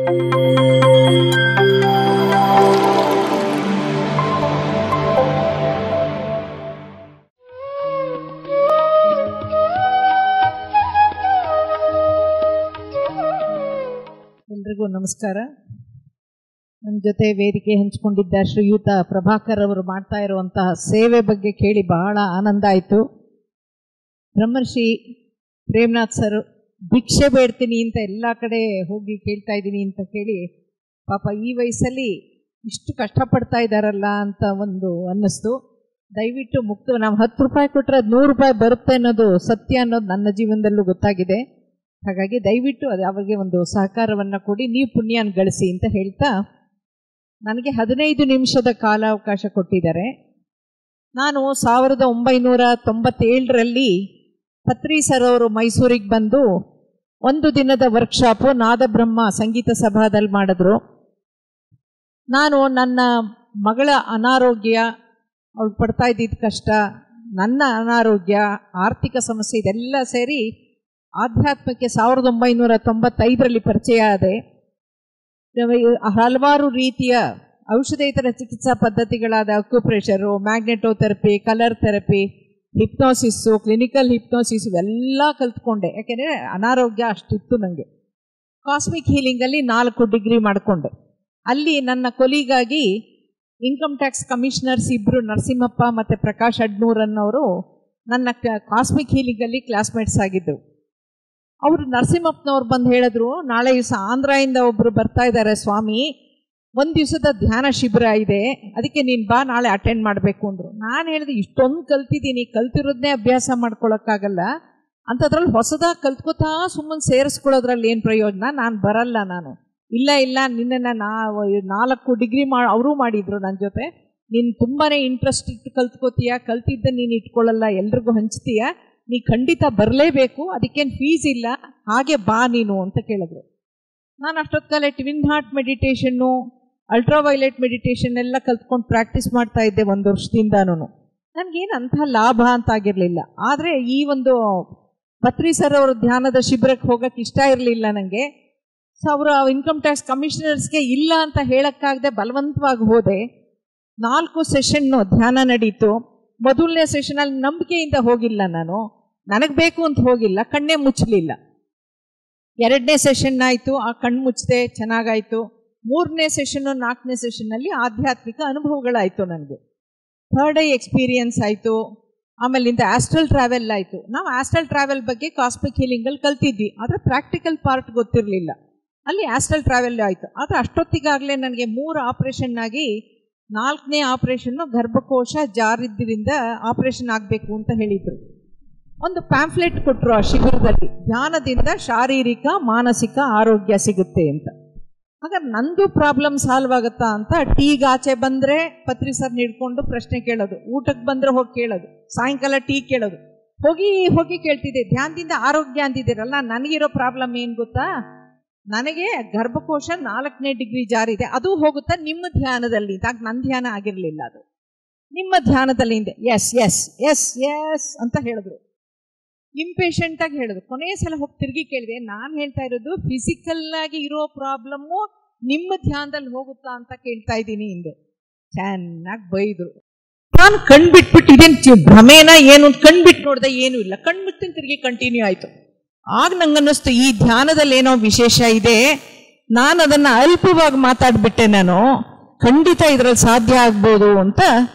ಎಲ್ರಿಗೂ ನಮಸ್ಕಾರ. ನನ್ನ ಜೊತೆ ವೇದಿಕೆ ಹಂಚಿಕೊಂಡಿದ್ದ ಶ್ರೀಯುತ ಪ್ರಭಾಕರ್ ಅವರು ಮಾಡ್ತಾ ಇರುವಂತಹ ಸೇವೆ ಬಗ್ಗೆ ಕೇಳಿ ಬಹಳ ಆನಂದ ಆಯಿತು. ಬ್ರಹ್ಮರ್ಷಿ ಪ್ರೇಮನಾಥ್ ಸರ್ ಭಿಕ್ಷೆ ಬೇಡ್ತೀನಿ ಅಂತ ಎಲ್ಲ ಕಡೆ ಹೋಗಿ ಕೇಳ್ತಾ ಇದ್ದೀನಿ ಅಂತ ಕೇಳಿ ಪಾಪ ಈ ವಯಸ್ಸಲ್ಲಿ ಇಷ್ಟು ಕಷ್ಟಪಡ್ತಾ ಇದ್ದಾರಲ್ಲ ಅಂತ ಒಂದು ಅನ್ನಿಸ್ತು. ದಯವಿಟ್ಟು ಮುಕ್ತ ನಾವು 10 ರೂಪಾಯಿ ಕೊಟ್ಟರೆ ಅದು 100 ರೂಪಾಯಿ ಬರುತ್ತೆ ಅನ್ನೋದು ಸತ್ಯ ಅನ್ನೋದು ನನ್ನ ಜೀವನದಲ್ಲೂ ಗೊತ್ತಾಗಿದೆ. ಹಾಗಾಗಿ ದಯವಿಟ್ಟು ಅದು ಅವರಿಗೆ ಒಂದು ಸಹಕಾರವನ್ನು ಕೊಡಿ, ನೀವು ಪುಣ್ಯನ ಗಳಿಸಿ ಅಂತ ಹೇಳ್ತಾ ನನಗೆ 15 ನಿಮಿಷದ ಕಾಲಾವಕಾಶ ಕೊಟ್ಟಿದ್ದಾರೆ. ನಾನು 1997ರಲ್ಲಿ ಪತ್ರಿ ಸರ್ ಅವರು ಮೈಸೂರಿಗೆ ಬಂದು ಒಂದು ದಿನದ ವರ್ಕ್ಶಾಪು ನಾದಬ್ರಹ್ಮ ಸಂಗೀತ ಸಭಾದಲ್ಲಿ ಮಾಡಿದ್ರು. ನಾನು ನನ್ನ ಮಗಳ ಅನಾರೋಗ್ಯ, ಅವಳು ಪಡ್ತಾ ಇದ್ದಿದ್ದ ಕಷ್ಟ, ನನ್ನ ಅನಾರೋಗ್ಯ, ಆರ್ಥಿಕ ಸಮಸ್ಯೆ ಇದೆಲ್ಲ ಸೇರಿ ಆಧ್ಯಾತ್ಮಕ್ಕೆ 1995ರಲ್ಲಿ ಪರಿಚಯ ಆದೆ. ಹಲವಾರು ರೀತಿಯ ಔಷಧೇತರ ಚಿಕಿತ್ಸಾ ಪದ್ಧತಿಗಳಾದ ಅಕ್ಯುಪ್ರೆಷರು, ಮ್ಯಾಗ್ನೆಟೋಥೆರಪಿ, ಕಲರ್ ಥೆರಪಿ, ಹಿಪ್ನೋಸಿಸ್ಸು, ಕ್ಲಿನಿಕಲ್ ಹಿಪ್ನೋಸಿಸ್ ಇವೆಲ್ಲ ಕಲ್ತ್ಕೊಂಡೆ. ಯಾಕೆಂದರೆ ಅನಾರೋಗ್ಯ ಅಷ್ಟಿತ್ತು ನನಗೆ. ಕಾಸ್ಮಿಕ್ ಹೀಲಿಂಗಲ್ಲಿ 4 ಡಿಗ್ರಿ ಮಾಡಿಕೊಂಡೆ. ಅಲ್ಲಿ ನನ್ನ ಕೊಲಿಗಾಗಿ ಇನ್ಕಮ್ ಟ್ಯಾಕ್ಸ್ ಕಮಿಷನರ್ಸ್ ಇಬ್ಬರು, ನರಸಿಂಹಪ್ಪ ಮತ್ತು ಪ್ರಕಾಶ್ ಅಡ್ನೂರ್ ಅನ್ನೋರು ನನ್ನ ಕಾಸ್ಮಿಕ್ ಹೀಲಿಂಗಲ್ಲಿ ಕ್ಲಾಸ್ಮೇಟ್ಸ್ ಆಗಿದ್ದರು. ಅವರು ನರಸಿಂಹಪ್ಪನವ್ರು ಬಂದು ಹೇಳಿದ್ರು, ನಾಳೆ ದಿವಸ ಆಂಧ್ರದಿಂದ ಒಬ್ಬರು ಬರ್ತಾ ಇದ್ದಾರೆ ಸ್ವಾಮಿ, ಒಂದು ದಿವಸದ ಧ್ಯಾನ ಶಿಬಿರ ಇದೆ, ಅದಕ್ಕೆ ನೀನು ಬಾ, ನಾಳೆ ಅಟೆಂಡ್ ಮಾಡಬೇಕು ಅಂದರು. ನಾನು ಹೇಳಿದೆ, ಇಷ್ಟೊಂದು ಕಲ್ತಿದ್ದೀನಿ, ಕಲ್ತಿರೋದನ್ನೇ ಅಭ್ಯಾಸ ಮಾಡ್ಕೊಳಕ್ಕಾಗಲ್ಲ, ಅಂಥದ್ರಲ್ಲಿ ಹೊಸದಾಗಿ ಕಲ್ತ್ಕೋತಾ ಸುಮ್ಮನೆ ಸೇರಿಸ್ಕೊಳ್ಳೋದ್ರಲ್ಲಿ ಏನು ಪ್ರಯೋಜನ, ನಾನು ಬರಲ್ಲ. ನಾನು ಇಲ್ಲ ನಿನ್ನನ್ನು 4 ಡಿಗ್ರಿ ಅವರೂ ಮಾಡಿದ್ರು ನನ್ನ ಜೊತೆ, ನೀನು ತುಂಬಾ ಇಂಟ್ರೆಸ್ಟ್ ಇಟ್ಟು ಕಲ್ತ್ಕೋತೀಯ, ಕಲ್ತಿದ್ದ ನೀನು ಇಟ್ಕೊಳ್ಳಲ್ಲ, ಎಲ್ರಿಗೂ ಹಂಚ್ತೀಯ, ನೀ ಖಂಡಿತ ಬರಲೇಬೇಕು, ಅದಕ್ಕೇನು ಫೀಸ್ ಇಲ್ಲ, ಹಾಗೆ ಬಾ ನೀನು ಅಂತ ಕೇಳಿದ್ರು. ನಾನು ಅಷ್ಟೊತ್ತು ಕಾಲ ಟ್ವಿನ್ ಹಾರ್ಟ್ ಮೆಡಿಟೇಷನ್ನು, ಅಲ್ಟ್ರಾವೈಲೆಟ್ ಮೆಡಿಟೇಷನ್ ಎಲ್ಲ ಕಲ್ತ್ಕೊಂಡು ಪ್ರಾಕ್ಟೀಸ್ ಮಾಡ್ತಾ ಇದ್ದೆ 1 ವರ್ಷದಿಂದನೂ. ನನಗೇನು ಅಂಥ ಲಾಭ ಅಂತ ಆಗಿರಲಿಲ್ಲ. ಆದರೆ ಈ ಒಂದು ಪತ್ರಿ ಸರ್ ಅವರು ಧ್ಯಾನದ ಶಿಬಿರಕ್ಕೆ ಹೋಗೋಕ್ಕೆ ಇಷ್ಟ ಇರಲಿಲ್ಲ ನನಗೆ. ಸೊ ಅವರು ಇನ್ಕಮ್ ಟ್ಯಾಕ್ಸ್ ಕಮಿಷನರ್ಸ್ಗೆ ಇಲ್ಲ ಅಂತ ಹೇಳೋಕ್ಕಾಗದೆ ಬಲವಂತವಾಗಿ ಹೋದೆ. 4 ಸೆಷನ್ನು ಧ್ಯಾನ ನಡೀತು. ಮೊದಲನೇ ಸೆಷನಲ್ಲಿ ನಂಬಿಕೆಯಿಂದ ಹೋಗಿಲ್ಲ, ನನಗೆ ಬೇಕು ಅಂತ ಹೋಗಿಲ್ಲ, ಕಣ್ಣೇ ಮುಚ್ಚಲಿಲ್ಲ. 2ನೇ ಸೆಷನ್ ಆಯಿತು, ಆ ಕಣ್ಣು ಮುಚ್ಚದೆ ಚೆನ್ನಾಗಾಯಿತು. 3ನೇ ಸೆಷನ್ನು 4ನೇ ಸೆಷನ್ನಲ್ಲಿ ಆಧ್ಯಾತ್ಮಿಕ ಅನುಭವಗಳಾಯಿತು ನನಗೆ. 3rd ಐ ಎಕ್ಸ್ಪೀರಿಯನ್ಸ್ ಆಯಿತು. ಆಮೇಲಿಂದ ಆಸ್ಟ್ರಲ್ ಟ್ರಾವೆಲ್ ಆಯಿತು. ನಾವು ಆಸ್ಟ್ರಲ್ ಟ್ರಾವೆಲ್ ಬಗ್ಗೆ ಕಾಸ್ಮಿಕ್ ಹೀಲಿಂಗಲ್ಲಿ ಕಲ್ತಿದ್ವಿ, ಆದರೆ ಪ್ರಾಕ್ಟಿಕಲ್ ಪಾರ್ಟ್ ಗೊತ್ತಿರಲಿಲ್ಲ. ಅಲ್ಲಿ ಆಸ್ಟ್ರಲ್ ಟ್ರಾವೆಲ್ ಆಯಿತು. ಆದರೆ ಅಷ್ಟೊತ್ತಿಗಾಗಲೇ ನನಗೆ 3 ಆಪ್ರೇಷನ್ ಆಗಿ 4ನೇ ಆಪ್ರೇಷನ್ನು ಗರ್ಭಕೋಶ ಜಾರಿದ್ದರಿಂದ ಆಪ್ರೇಷನ್ ಆಗಬೇಕು ಅಂತ ಹೇಳಿದರು. ಒಂದು ಪ್ಯಾಂಫ್ಲೆಟ್ ಕೊಟ್ಟರು ಆ ಶಿಬಿರದಲ್ಲಿ, ಧ್ಯಾನದಿಂದ ಶಾರೀರಿಕ ಮಾನಸಿಕ ಆರೋಗ್ಯ ಸಿಗುತ್ತೆ ಅಂತ. ಹಾಗಾದ್ರೆ ನಂದು ಪ್ರಾಬ್ಲಮ್ ಸಾಲ್ವ್ ಆಗುತ್ತಾ ಅಂತ ಟೀಗೆ ಆಚೆ ಬಂದರೆ ಪತ್ರಿ ಸರ್ ಹಿಡ್ಕೊಂಡು ಪ್ರಶ್ನೆ ಕೇಳೋದು, ಊಟಕ್ಕೆ ಬಂದರೆ ಹೋಗಿ ಕೇಳೋದು, ಸಾಯಂಕಾಲ ಟೀ ಕೇಳೋದು, ಹೋಗಿ ಕೇಳ್ತಿದ್ದೆ. ಧ್ಯಾನದಿಂದ ಆರೋಗ್ಯ ಅಂತಿದ್ದೀರಲ್ಲ, ನನಗಿರೋ ಪ್ರಾಬ್ಲಮ್ ಏನು ಗೊತ್ತಾ, ನನಗೆ ಗರ್ಭಕೋಶ 4ನೇ ಡಿಗ್ರಿ ಜಾರಿದೆ, ಅದು ಹೋಗುತ್ತಾ ನಿಮ್ಮ ಧ್ಯಾನದಲ್ಲಿ? ಆಗ ನನ್ನ ಧ್ಯಾನ ಆಗಿರಲಿಲ್ಲ, ಅದು ನಿಮ್ಮ ಧ್ಯಾನದಲ್ಲಿ ಹಿಂದೆ ಎಸ್ ಎಸ್ ಎಸ್ ಎಸ್ ಅಂತ ಹೇಳಿದ್ರು. ಇಂಪೇಷಂಟಾಗಿ ಹೇಳಿದ್ರು. ಕೊನೆಯ ಸಲ ಹೋಗಿ ತಿರುಗಿ ಕೇಳಿದೆ, ನಾನು ಹೇಳ್ತಾ ಇರೋದು ಫಿಸಿಕಲ್ ಆಗಿ ಇರೋ ಪ್ರಾಬ್ಲಮ್ಮು ನಿಮ್ಮ ಧ್ಯಾನದಲ್ಲಿ ಹೋಗುತ್ತಾ ಅಂತ ಕೇಳ್ತಾ ಇದ್ದೀನಿ ಹಿಂದೆ. ಚೆನ್ನಾಗಿ ಬೈದ್ರು. ನಾನು ಕಣ್ಬಿಟ್ಬಿಟ್ಟು ಇದೇನು ಭ್ರಮೇನ ಏನು ಅಂತ ಕಣ್ಬಿಟ್ಟು ನೋಡಿದೆ, ಏನೂ ಇಲ್ಲ. ಕಣ್ಬಿಟ್ಟು ತಿರುಗಿ ಕಂಟಿನ್ಯೂ ಆಯಿತು. ಆಗ ನಂಗೆ ಅನ್ನಿಸ್ತು, ಈ ಧ್ಯಾನದಲ್ಲಿ ಏನೋ ವಿಶೇಷ ಇದೆ, ನಾನು ಅದನ್ನು ಅಲ್ಪವಾಗಿ ಮಾತಾಡ್ಬಿಟ್ಟೆ, ನಾನು ಖಂಡಿತ ಇದರಲ್ಲಿ ಸಾಧ್ಯ ಆಗ್ಬೋದು ಅಂತ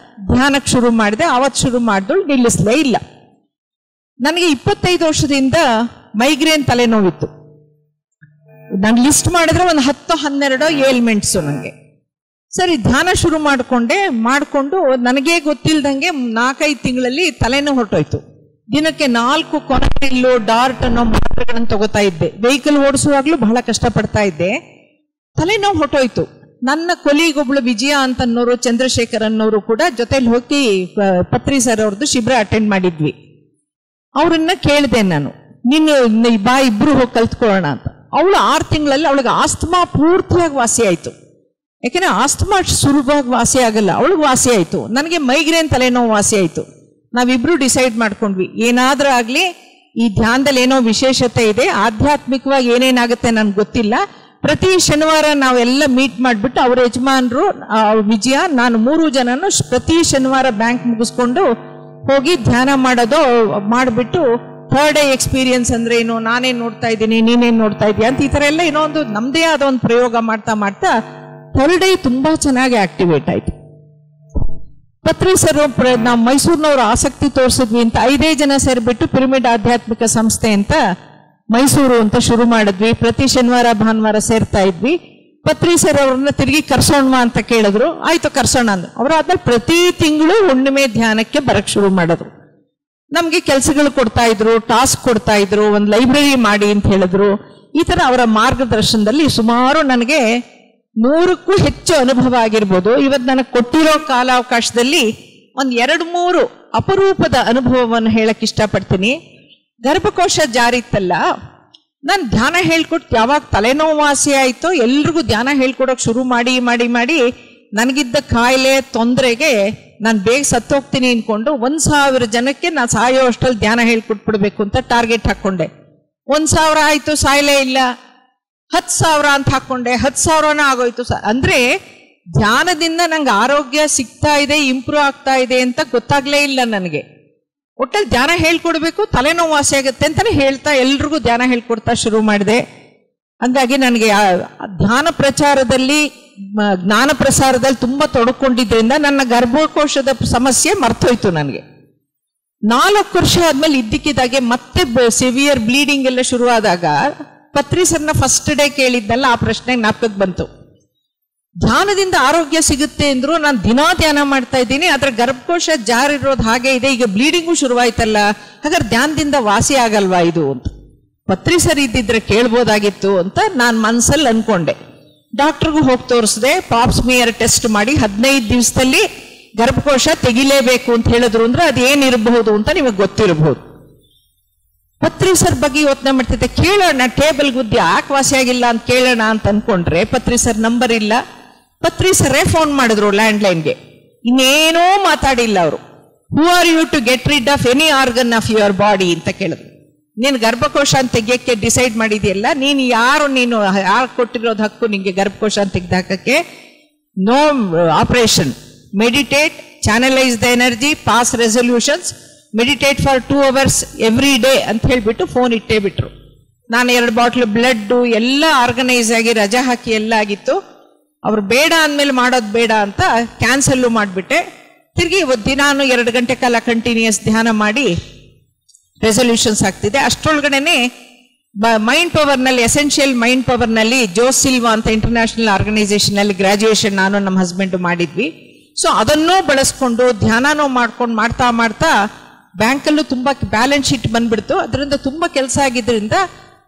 ಧ್ಯಾನಕ್ಕೆ ಶುರು ಮಾಡಿದೆ. ಆವತ್ತು ಶುರು ಮಾಡಿದಳು, ನಿಲ್ಲಿಸಲೇ ಇಲ್ಲ. ನನಗೆ 25 ವರ್ಷದಿಂದ ಮೈಗ್ರೇನ್ ತಲೆನೋವಿತ್ತು. ನಾನು ಲಿಸ್ಟ್ ಮಾಡಿದ್ರೆ ಒಂದು 10-12 ಏಲ್ಮೆಂಟ್ಸು ನನಗೆ. ಸರಿ, ಧ್ಯಾನ ಶುರು ಮಾಡಿಕೊಂಡು ನನಗೇ ಗೊತ್ತಿಲ್ದಂಗೆ 4-5 ತಿಂಗಳಲ್ಲಿ ತಲೆನೋವು ಹೊರಟೋಯ್ತು. ದಿನಕ್ಕೆ 4 ಕೊನೆಲ್ಲು ಡಾರ್ಟ್ ಅನ್ನೋ ಮಾತ್ರೆಗಳನ್ನು ತಗೋತಾ ಇದ್ದೆ. ವೆಹಿಕಲ್ ಓಡಿಸುವಾಗಲೂ ಬಹಳ ಕಷ್ಟಪಡ್ತಾ ಇದ್ದೆ. ತಲೆನೋವು ಹೊರಟೋಯ್ತು. ನನ್ನ ಕೊಲಿಗೊಬ್ಳು ವಿಜಯ ಅಂತನ್ನೋರು, ಚಂದ್ರಶೇಖರ್ ಅನ್ನೋರು ಕೂಡ ಜೊತೆಲಿ ಹೋಗಿ ಪತ್ರಿ ಸರ್ ಅವ್ರದ್ದು ಶಿಬಿರ ಅಟೆಂಡ್ ಮಾಡಿದ್ವಿ. ಅವ್ರನ್ನ ಕೇಳಿದೆ ನಾನು, ನೀನು ಬಾ ಇಬ್ರು ಹೋಗಿ ಕಲ್ತ್ಕೊಳ್ಳೋಣ ಅಂತ. ಅವಳು 6 ತಿಂಗಳಲ್ಲಿ ಅವಳಿಗೆ ಆಸ್ತಮಾ ಪೂರ್ತಿಯಾಗಿ ವಾಸಿ ಆಯಿತು. ಯಾಕೆಂದರೆ ಆಸ್ತಮಾ ಸುಲಭವಾಗಿ ವಾಸಿ ಆಗಲ್ಲ, ಅವಳಿಗೆ ವಾಸಿ ಆಯಿತು. ನನಗೆ ಮೈಗ್ರೇನ್ ತಲೆನೋವು ವಾಸಿ ಆಯಿತು. ನಾವಿಬ್ರು ಡಿಸೈಡ್ ಮಾಡ್ಕೊಂಡ್ವಿ, ಏನಾದರೂ ಆಗಲಿ ಈ ಧ್ಯಾನದಲ್ಲಿ ಏನೋ ವಿಶೇಷತೆ ಇದೆ, ಆಧ್ಯಾತ್ಮಿಕವಾಗಿ ಏನೇನಾಗುತ್ತೆ ನನಗೆ ಗೊತ್ತಿಲ್ಲ, ಪ್ರತಿ ಶನಿವಾರ ನಾವೆಲ್ಲ ಮೀಟ್ ಮಾಡಿಬಿಟ್ಟು ಅವ್ರ ಯಜಮಾನರು ವಿಜಯ ನಾನು 3 ಜನನು ಪ್ರತಿ ಶನಿವಾರ ಬ್ಯಾಂಕ್ ಮುಗಿಸ್ಕೊಂಡು ಹೋಗಿ ಧ್ಯಾನ ಮಾಡೋದು ಮಾಡಿಬಿಟ್ಟು ಥರ್ಡ್ ಡೇ ಎಕ್ಸ್ಪೀರಿಯನ್ಸ್ ಅಂದ್ರೆ ಏನು, ನಾನೇನ್ ನೋಡ್ತಾ ಇದ್ದೀನಿ ನೀನೇನ್ ನೋಡ್ತಾ ಇದೀಯ ಅಂತ ಈ ತರ ಎಲ್ಲ ಏನೋ ಒಂದು ನಮ್ದೇ ಆದ ಒಂದು ಪ್ರಯೋಗ ಮಾಡ್ತಾ ಮಾಡ್ತಾ ಥರ್ಡ್ ಡೇ ತುಂಬಾ ಚೆನ್ನಾಗಿ ಆಕ್ಟಿವೇಟ್ ಆಯ್ತು. ಪತ್ರಿ ಸರ್ ನಾವು ಮೈಸೂರಿನವ್ರು ಆಸಕ್ತಿ ತೋರಿಸಿದ್ವಿ ಅಂತ 5 ಜನ ಸೇರ್ಬಿಟ್ಟು ಪಿರಮಿಡ್ ಆಧ್ಯಾತ್ಮಿಕ ಸಂಸ್ಥೆ ಅಂತ ಮೈಸೂರು ಅಂತ ಶುರು ಮಾಡಿದ್ವಿ. ಪ್ರತಿ ಶನಿವಾರ ಭಾನುವಾರ ಸೇರ್ತಾ ಇದ್ವಿ. ಪತ್ರಿ ಸರ್ ಅವ್ರನ್ನ ತಿರುಗಿ ಕರ್ಸೋಣ ಅಂತ ಕೇಳಿದ್ರು. ಆಯ್ತು ಕರ್ಸೋಣ ಅಂದ್ರು. ಅವ್ರು ಆದ್ಮೇಲೆ ಪ್ರತಿ ತಿಂಗಳು ಹುಣ್ಣಿಮೆ ಧ್ಯಾನಕ್ಕೆ ಬರಕ್ ಶುರು ಮಾಡಿದ್ರು. ನಮ್ಗೆ ಕೆಲಸಗಳು ಕೊಡ್ತಾ ಇದ್ರು, ಟಾಸ್ಕ್ ಕೊಡ್ತಾ ಇದ್ರು, ಒಂದು ಲೈಬ್ರರಿ ಮಾಡಿ ಅಂತ ಹೇಳಿದ್ರು. ಈ ತರ ಅವರ ಮಾರ್ಗದರ್ಶನದಲ್ಲಿ ಸುಮಾರು ನನಗೆ 100ಕ್ಕೂ ಹೆಚ್ಚು ಅನುಭವ ಆಗಿರ್ಬೋದು. ಇವತ್ತು ನನಗೆ ಕೊಟ್ಟಿರೋ ಕಾಲಾವಕಾಶದಲ್ಲಿ ಒಂದು 2-3 ಅಪರೂಪದ ಅನುಭವವನ್ನು ಹೇಳಕ್ ಇಷ್ಟಪಡ್ತೀನಿ. ಗರ್ಭಕೋಶ ಜಾರಿತ್ತಲ್ಲ, ನಾನು ಧ್ಯಾನ ಹೇಳ್ಕೊಟ್ಟು ಯಾವಾಗ ತಲೆನೋವು ವಾಸಿ ಆಯ್ತೋ ಎಲ್ರಿಗೂ ಧ್ಯಾನ ಹೇಳ್ಕೊಡೋಕೆ ಶುರು ಮಾಡಿ ಮಾಡಿ ಮಾಡಿ ನನಗಿದ್ದ ಕಾಯಿಲೆ ತೊಂದರೆಗೆ ನಾನು ಬೇಗ ಸತ್ತೋಗ್ತೀನಿ ಅನ್ಕೊಂಡು 1000 ಜನಕ್ಕೆ ನಾನು ಸಾಯೋ ಅಷ್ಟರಲ್ಲಿ ಧ್ಯಾನ ಹೇಳ್ಕೊಟ್ಬಿಡ್ಬೇಕು ಅಂತ ಟಾರ್ಗೆಟ್ ಹಾಕೊಂಡೆ. 1000 ಆಯ್ತು, ಸಾಯಲೇ ಇಲ್ಲ. 10,000 ಅಂತ ಹಾಕೊಂಡೆ, 10,000ನ ಆಗೋಯ್ತು. ಅಂದ್ರೆ ಧ್ಯಾನದಿಂದ ನಂಗೆ ಆರೋಗ್ಯ ಸಿಗ್ತಾ ಇದೆ, ಇಂಪ್ರೂವ್ ಆಗ್ತಾ ಇದೆ ಅಂತ ಗೊತ್ತಾಗ್ಲೇ ಇಲ್ಲ ನನಗೆ. ಒಟ್ಟಲ್ಲಿ ಧ್ಯಾನ ಹೇಳ್ಕೊಡ್ಬೇಕು, ತಲೆನೋವು ವಾಸಿ ಆಗುತ್ತೆ ಅಂತಾನೆ ಹೇಳ್ತಾ ಎಲ್ರಿಗೂ ಧ್ಯಾನ ಹೇಳ್ಕೊಡ್ತಾ ಶುರು ಮಾಡಿದೆ. ಹಂಗಾಗಿ ನನಗೆ ಧ್ಯಾನ ಪ್ರಚಾರದಲ್ಲಿ ಜ್ಞಾನ ಪ್ರಸಾರದಲ್ಲಿ ತುಂಬಾ ತೊಡಕೊಂಡಿದ್ದರಿಂದ ನನ್ನ ಗರ್ಭಕೋಶದ ಸಮಸ್ಯೆ ಮರ್ತೋಯ್ತು ನನಗೆ. 4 ವರ್ಷ ಆದ್ಮೇಲೆ ಇದ್ದಕ್ಕಿದ್ದಾಗೆ ಮತ್ತೆ ಸಿವಿಯರ್ ಬ್ಲೀಡಿಂಗ್ ಎಲ್ಲ ಶುರುವಾದಾಗ ಪತ್ರಿ ಸರ್ನ ಫಸ್ಟ್ ಡೇ ಕೇಳಿದ್ನಲ್ಲ, ಆ ಪ್ರಶ್ನೆ ಜ್ಞಾಪಕಕ್ಕೆ ಬಂತು. ಧ್ಯಾನದಿಂದ ಆರೋಗ್ಯ ಸಿಗುತ್ತೆ ಅಂದ್ರು, ನಾನು ದಿನಾ ಧ್ಯಾನ ಮಾಡ್ತಾ ಇದ್ದೀನಿ, ಆದ್ರೆ ಗರ್ಭಕೋಶ ಜಾರಿರೋದು ಹಾಗೆ ಇದೆ, ಈಗ ಬ್ಲೀಡಿಂಗು ಶುರುವಾಯ್ತಲ್ಲ, ಹಾಗಾದ್ರೆ ಧ್ಯಾನದಿಂದ ವಾಸಿ ಆಗಲ್ವಾ ಇದು ಅಂತ. ಪತ್ರಿ ಸರ್ ಇದ್ದಿದ್ರೆ ಕೇಳ್ಬೋದಾಗಿತ್ತು ಅಂತ ನಾನು ಮನ್ಸಲ್ಲಿ ಅನ್ಕೊಂಡೆ. ಡಾಕ್ಟರ್ಗೂ ಹೋಗಿ ತೋರಿಸಿದೆ. ಪಾಪ್ಸ್ಮಿಯರ್ ಟೆಸ್ಟ್ ಮಾಡಿ 15 ದಿವಸದಲ್ಲಿ ಗರ್ಭಕೋಶ ತೆಗಿಲೇಬೇಕು ಅಂತ ಹೇಳಿದ್ರು. ಅಂದ್ರೆ ಅದೇನಿರಬಹುದು ಅಂತ ನಿಮಗೆ ಗೊತ್ತಿರಬಹುದು. ಪತ್ರಿ ಸರ್ ಬಗ್ಗೆ ಯೋಚನೆ ಮಾಡ್ತಿದ್ದೆ, ಕೇಳೋಣ ಟೇಬಲ್ ಗುದ್ದಿ ಯಾಕೆ ವಾಸಿಯಾಗಿಲ್ಲ ಅಂತ ಕೇಳೋಣ ಅಂತ ಅನ್ಕೊಂಡ್ರೆ ಪತ್ರಿ ಸರ್ ನಂಬರ್ ಇಲ್ಲ. ಪತ್ರಿ ಸರ್ರೇ ಫೋನ್ ಮಾಡಿದ್ರು ಲ್ಯಾಂಡ್ಲೈನ್ಗೆ. ಇನ್ನೇನೋ ಮಾತಾಡಿಲ್ಲ ಅವರು. Who are you to get rid of any organ of your body ಅಂತ ಕೇಳಿದ್ರು. ನೀನು ಗರ್ಭಕೋಶ ಅಂತ ತೆಗಿಯಕ್ಕೆ ಡಿಸೈಡ್ ಮಾಡಿದೆಯಲ್ಲ, ನೀನು ಯಾರು ಕೊಟ್ಟಿರೋದು ಹಕ್ಕು ನಿಂಗೆ ಗರ್ಭಕೋಶ ಅಂತ ತೆಗೆದಾಕಕ್ಕೆ? No operation, meditate, channelise the energy, pass resolutions, meditate for 2 hours every day ಅಂತ ಹೇಳ್ಬಿಟ್ಟು ಫೋನ್ ಇಟ್ಟೇ ಬಿಟ್ರು. ನಾನು 2 ಬಾಟ್ಲ್ ಬ್ಲಡ್ ಎಲ್ಲ ಆರ್ಗನೈಸ್ ಆಗಿ ರಜಾ ಹಾಕಿ ಎಲ್ಲ ಆಗಿತ್ತು. ಅವ್ರು ಬೇಡ ಅಂದಮೇಲೆ ಮಾಡೋದು ಬೇಡ ಅಂತ ಕ್ಯಾನ್ಸಲ್ಲು ಮಾಡಿಬಿಟ್ಟೆ. ತಿರ್ಗಿ ದಿನಾನು 2 ಗಂಟೆ ಕಾಲ ಕಂಟಿನ್ಯೂಸ್ ಧ್ಯಾನ ಮಾಡಿ ರೆಸೊಲ್ಯೂಷನ್ಸ್ ಆಗ್ತಿದೆ. ಅಷ್ಟರೊಳಗಡೆನೆ ಮೈಂಡ್ ಪವರ್ನಲ್ಲಿ, ಎಸೆನ್ಷಿಯಲ್ ಮೈಂಡ್ ಪವರ್ನಲ್ಲಿ ಜೋಸ್ ಸಿಲ್ವಾ ಅಂತ ಇಂಟರ್ನ್ಯಾಷನಲ್ ಆರ್ಗನೈಸೇಷನ್ ಅಲ್ಲಿ ಗ್ರಾಜುಯೇಷನ್ ನಾನು ನಮ್ಮ ಹಸ್ಬೆಂಡ್ ಮಾಡಿದ್ವಿ. ಸೊ ಅದನ್ನೂ ಬಳಸ್ಕೊಂಡು ಧ್ಯಾನನೂ ಮಾಡ್ತಾ ಮಾಡ್ತಾ ಬ್ಯಾಂಕಲ್ಲೂ ತುಂಬಾ ಬ್ಯಾಲೆನ್ಸ್ ಶೀಟ್ ಬಂದ್ಬಿಡ್ತು. ಅದರಿಂದ ತುಂಬಾ ಕೆಲಸ ಆಗಿದ್ರಿಂದ